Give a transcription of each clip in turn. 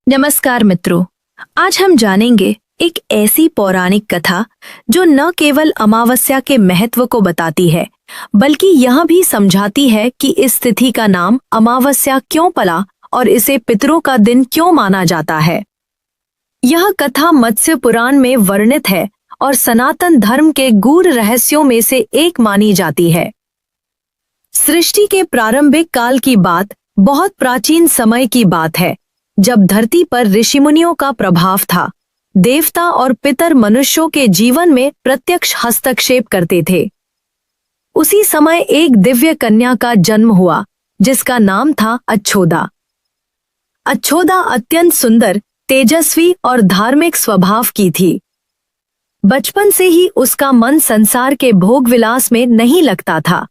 नमस्कार मित्रों, आज हम जानेंगे एक ऐसी पौराणिक कथा जो न केवल अमावस्या के महत्व को बताती है, बल्कि यह भी समझाती है कि इस तिथि का नाम अमावस्या क्यों पड़ा और इसे पितरों का दिन क्यों माना जाता है। यह कथा मत्स्य पुराण में वर्णित है और सनातन धर्म के गूढ़ रहस्यों में से एक मानी जाती है। सृष्टि के प्रारंभिक काल की बात बहुत प्राचीन समय की बात है, जब धरती पर ऋषिमुनियों का प्रभाव था। देवता और पितर मनुष्यों के जीवन में प्रत्यक्ष हस्तक्षेप करते थे। उसी समय एक दिव्य कन्या का जन्म हुआ, जिसका नाम था अच्छोदा। अच्छोदा अत्यंत सुंदर, तेजस्वी और धार्मिक स्वभाव की थी। बचपन से ही उसका मन संसार के भोग विलास में नहीं लगता था।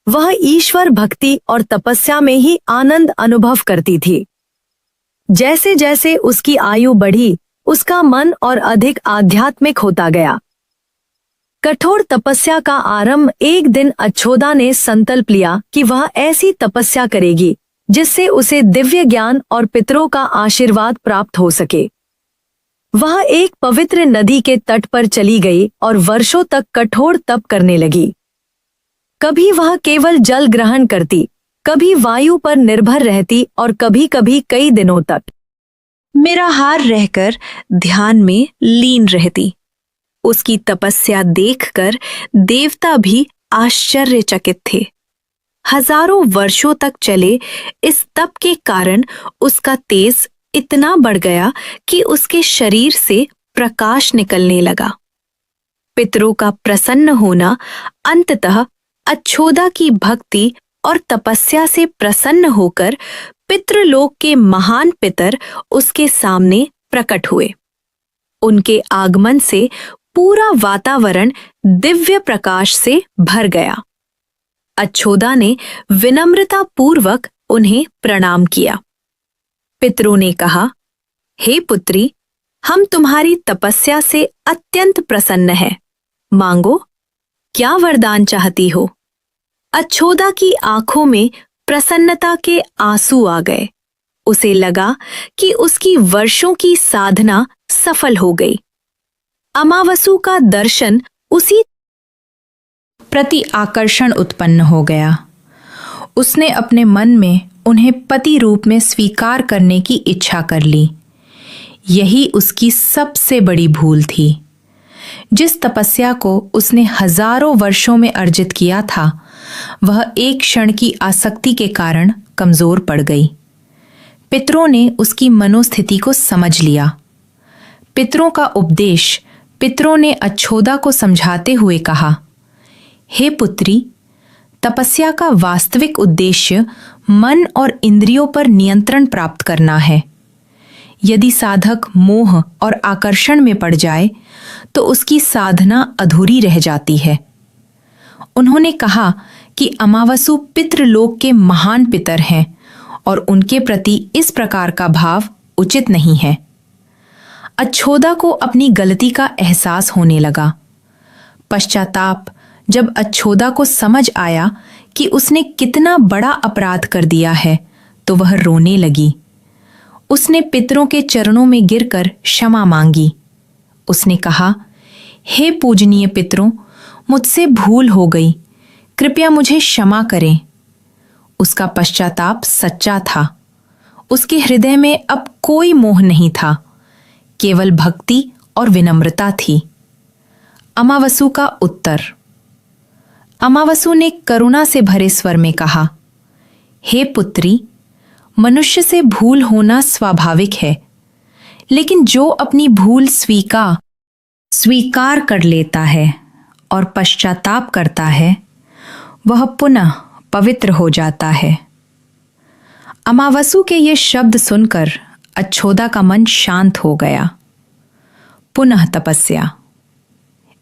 वह ईश्वर भक्ति और तपस्या में ही आनंद अनुभव करती थी। जैसे जैसे उसकी आयु बढ़ी, उसका मन और अधिक आध्यात्मिक होता गया। कठोर तपस्या का आरंभ एक दिन अच्छोदा ने संकल्प लिया कि वह ऐसी तपस्या करेगी जिससे उसे दिव्य ज्ञान और पितरों का आशीर्वाद प्राप्त हो सके। वह एक पवित्र नदी के तट पर चली गई और वर्षों तक कठोर तप करने लगी। कभी वह केवल जल ग्रहण करती, कभी वायु पर निर्भर रहती और कभी कभी कई दिनों तक निराहार रहकर ध्यान में लीन रहती। उसकी तपस्या देखकर देवता भी आश्चर्यचकित थे। हजारों वर्षों तक चले इस तप के कारण उसका तेज इतना बढ़ गया कि उसके शरीर से प्रकाश निकलने लगा। पितरों का प्रसन्न होना अंततः अच्छोदा की भक्ति और तपस्या से प्रसन्न होकर पितृलोक के महान पितर उसके सामने प्रकट हुए। उनके आगमन से पूरा वातावरण दिव्य प्रकाश से भर गया। अच्छोदा ने विनम्रता पूर्वक उन्हें प्रणाम किया। पितरों ने कहा, हे पुत्री, हम तुम्हारी तपस्या से अत्यंत प्रसन्न हैं। मांगो, क्या वरदान चाहती हो? अच्छोदा की आंखों में प्रसन्नता के आंसू आ गए। उसे लगा कि उसकी वर्षों की साधना सफल हो गई। अमावस्या का दर्शन उसी प्रति आकर्षण उत्पन्न हो गया। उसने अपने मन में उन्हें पति रूप में स्वीकार करने की इच्छा कर ली। यही उसकी सबसे बड़ी भूल थी। जिस तपस्या को उसने हजारों वर्षों में अर्जित किया था, वह एक क्षण की आसक्ति के कारण कमजोर पड़ गई। पितरों ने उसकी मनोस्थिति को समझ लिया। पितरों का उपदेश पितरों ने अच्छोदा को समझाते हुए कहा, हे पुत्री, तपस्या का वास्तविक उद्देश्य मन और इंद्रियों पर नियंत्रण प्राप्त करना है। यदि साधक मोह और आकर्षण में पड़ जाए तो उसकी साधना अधूरी रह जाती है। उन्होंने कहा कि अमावस्या पितृलोक के महान पितर हैं और उनके प्रति इस प्रकार का भाव उचित नहीं है। अच्छोदा को अपनी गलती का एहसास होने लगा। पश्चाताप जब अच्छोदा को समझ आया कि उसने कितना बड़ा अपराध कर दिया है, तो वह रोने लगी। उसने पितरों के चरणों में गिरकर क्षमा मांगी। उसने कहा, हे पूजनीय पितरों, मुझसे भूल हो गई, कृपया मुझे क्षमा करें। उसका पश्चाताप सच्चा था। उसके हृदय में अब कोई मोह नहीं था, केवल भक्ति और विनम्रता थी। अमावस्या का उत्तर। अमावस्या ने करुणा से भरे स्वर में कहा, हे पुत्री, मनुष्य से भूल होना स्वाभाविक है, लेकिन जो अपनी भूल स्वीकार कर लेता है और पश्चाताप करता है, वह पुनः पवित्र हो जाता है। अमावस्या के ये शब्द सुनकर अच्छोदा का मन शांत हो गया। पुनः तपस्या।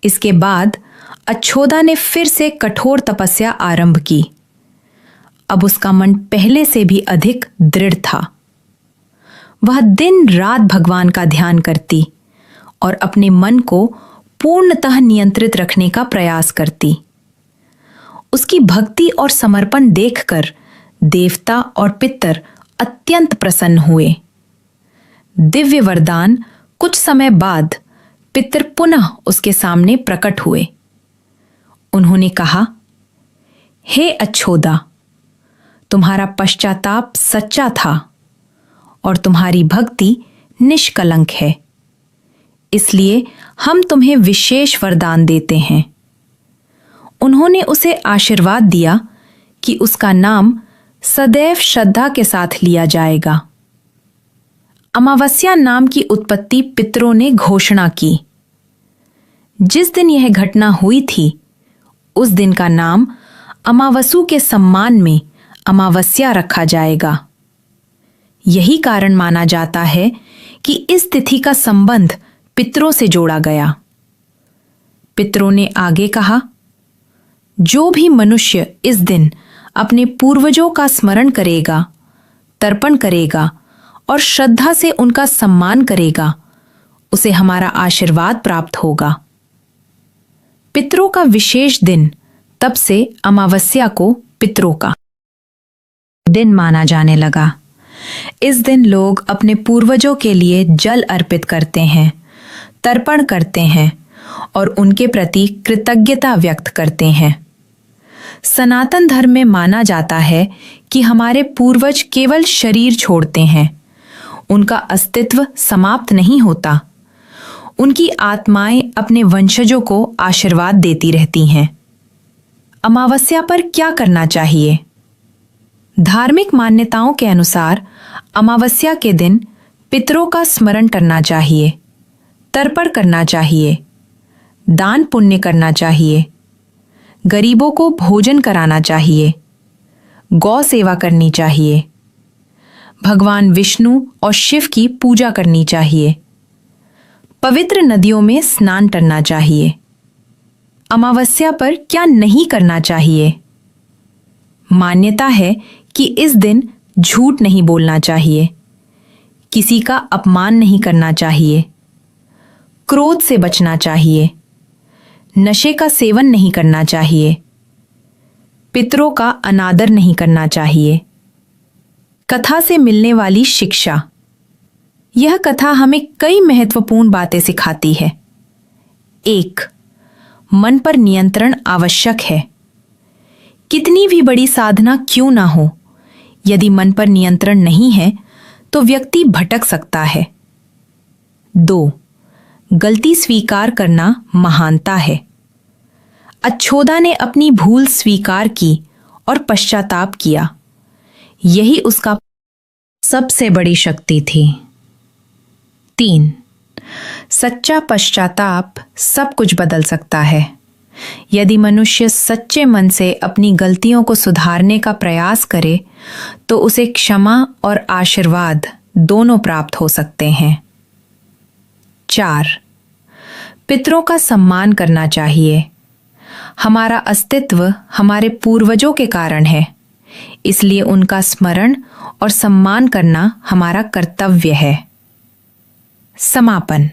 इसके बाद अच्छोदा ने फिर से कठोर तपस्या आरंभ की। अब उसका मन पहले से भी अधिक दृढ़ था। वह दिन रात भगवान का ध्यान करती और अपने मन को पूर्णतः नियंत्रित रखने का प्रयास करती। उसकी भक्ति और समर्पण देखकर देवता और पितर अत्यंत प्रसन्न हुए। दिव्य वरदान कुछ समय बाद पितर पुनः उसके सामने प्रकट हुए। उन्होंने कहा, हे अच्छोदा, तुम्हारा पश्चाताप सच्चा था और तुम्हारी भक्ति निष्कलंक है, इसलिए हम तुम्हें विशेष वरदान देते हैं। उन्होंने उसे आशीर्वाद दिया कि उसका नाम सदैव श्रद्धा के साथ लिया जाएगा। अमावस्या नाम की उत्पत्ति पितरों ने घोषणा की। जिस दिन यह घटना हुई थी, उस दिन का नाम अमावसु के सम्मान में अमावस्या रखा जाएगा। यही कारण माना जाता है कि इस तिथि का संबंध पितरों से जोड़ा गया। पितरों ने आगे कहा, जो भी मनुष्य इस दिन अपने पूर्वजों का स्मरण करेगा, तर्पण करेगा और श्रद्धा से उनका सम्मान करेगा, उसे हमारा आशीर्वाद प्राप्त होगा। पितरों का विशेष दिन तब से अमावस्या को पितरों का दिन माना जाने लगा। इस दिन लोग अपने पूर्वजों के लिए जल अर्पित करते हैं, तर्पण करते हैं और उनके प्रति कृतज्ञता व्यक्त करते हैं। सनातन धर्म में माना जाता है कि हमारे पूर्वज केवल शरीर छोड़ते हैं, उनका अस्तित्व समाप्त नहीं होता। उनकी आत्माएं अपने वंशजों को आशीर्वाद देती रहती हैं। अमावस्या पर क्या करना चाहिए? धार्मिक मान्यताओं के अनुसार अमावस्या के दिन पितरों का स्मरण करना चाहिए, तर्पण करना चाहिए, दान पुण्य करना चाहिए, गरीबों को भोजन कराना चाहिए, गौ सेवा करनी चाहिए, भगवान विष्णु और शिव की पूजा करनी चाहिए, पवित्र नदियों में स्नान करना चाहिए। अमावस्या पर क्या नहीं करना चाहिए? मान्यता है कि इस दिन झूठ नहीं बोलना चाहिए, किसी का अपमान नहीं करना चाहिए, क्रोध से बचना चाहिए, नशे का सेवन नहीं करना चाहिए, पितरों का अनादर नहीं करना चाहिए। कथा से मिलने वाली शिक्षा। यह कथा हमें कई महत्वपूर्ण बातें सिखाती है। 1. मन पर नियंत्रण आवश्यक है। कितनी भी बड़ी साधना क्यों ना हो, यदि मन पर नियंत्रण नहीं है तो व्यक्ति भटक सकता है। 2. गलती स्वीकार करना महानता है। अच्छोदा ने अपनी भूल स्वीकार की और पश्चाताप किया। यही उसका सबसे बड़ी शक्ति थी। 3. सच्चा पश्चाताप सब कुछ बदल सकता है। यदि मनुष्य सच्चे मन से अपनी गलतियों को सुधारने का प्रयास करे तो उसे क्षमा और आशीर्वाद दोनों प्राप्त हो सकते हैं। 4. पितरों का सम्मान करना चाहिए। हमारा अस्तित्व हमारे पूर्वजों के कारण है, इसलिए उनका स्मरण और सम्मान करना हमारा कर्तव्य है। समापन।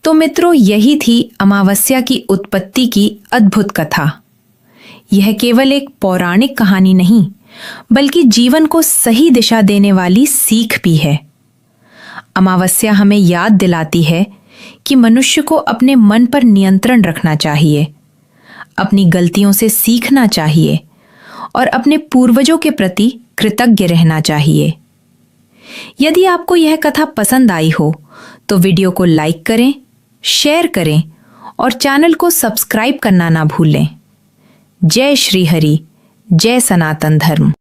तो मित्रों, यही थी अमावस्या की उत्पत्ति की अद्भुत कथा। यह केवल एक पौराणिक कहानी नहीं, बल्कि जीवन को सही दिशा देने वाली सीख भी है। अमावस्या हमें याद दिलाती है कि मनुष्य को अपने मन पर नियंत्रण रखना चाहिए, अपनी गलतियों से सीखना चाहिए और अपने पूर्वजों के प्रति कृतज्ञ रहना चाहिए। यदि आपको यह कथा पसंद आई हो तो वीडियो को लाइक करें, शेयर करें और चैनल को सब्सक्राइब करना ना भूलें। जय श्री हरि, जय सनातन धर्म।